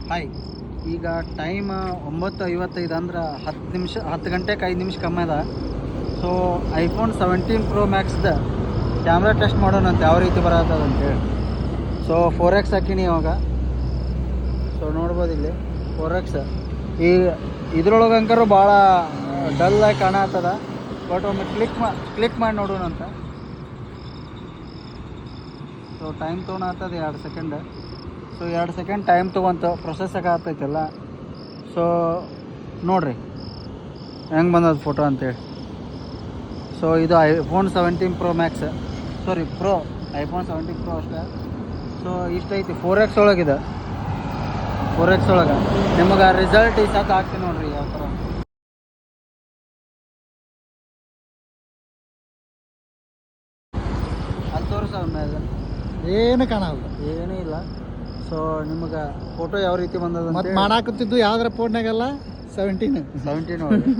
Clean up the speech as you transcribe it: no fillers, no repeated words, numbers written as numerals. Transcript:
Hi, ಈಗ time 9:55 ಅಂದ್ರೆ 10 ಗಂಟೆಗೆ 5 ನಿಮಿಷ ಕಮ್ಮಿ ಅದ. ಸೊ ಐಫೋನ್ 17 Pro Maxದ ಕ್ಯಾಮ್ರಾ ಟೆಸ್ಟ್ ಮಾಡೋಣಂತ ಯಾವ ರೀತಿ ಬರತ್ತದ ಅಂತೇಳಿ. ಸೊ 4X ಹಾಕಿನಿ ಇವಾಗ. ಸೊ ನೋಡ್ಬೋದು ಇಲ್ಲಿ 4X ಈ ಇದ್ರೊಳಗೆ ಅಂಕರು ಭಾಳ ಡಲ್ಲಾಗಿ ಕಾಣತ್ತದ. ಬಟ್ ಒಮ್ಮೆ ಕ್ಲಿಕ್ ಮಾಡಿ ನೋಡೋಣಂತ. ಸೊ ಟೈಮ್ ತೊಗೊಳತ್ತದ 2 ಸೆಕೆಂಡ್. ಸೊ 2 ಸೆಕೆಂಡ್ ಟೈಮ್ ತೊಗೊಂತ ಪ್ರೊಸೆಸ್ ಆಗತ್ತೈತಲ್ಲ. ಸೊ ನೋಡಿರಿ ಹೆಂಗೆ ಬಂದದ ಫೋಟೋ ಅಂತೇಳಿ. ಸೊ ಇದು iPhone 17 Pro Max, sorry pro, iPhone 17 Pro ಅಷ್ಟೇ. ಸೊ ಇಷ್ಟೈತಿ 4X ಒಳಗಿದೆ. 4X ಒಳಗೆ ನಿಮಗೆ ರಿಸಲ್ಟ್ ಈ ಸತ್ ಹಾಕ್ತೀನಿ ನೋಡಿರಿ ಯಾವ ಥರ. ಅಲ್ಲಿ ತೋರಿಸ ಮೇಲೆ ಏನು ಕಾಣಲ್ಲ, ಏನೂ ಇಲ್ಲ. ಸೊ ನಿಮಗೆ ಫೋಟೋ ಯಾವ ರೀತಿ ಬಂದದ ಮತ್ತೆ ಮಾಡಾಕತ್ತಿದ್ದು ಯಾವ್ದಾರ ಫೋನ್ನಾಗೆಲ್ಲ 17 17 ಒಳಗೆ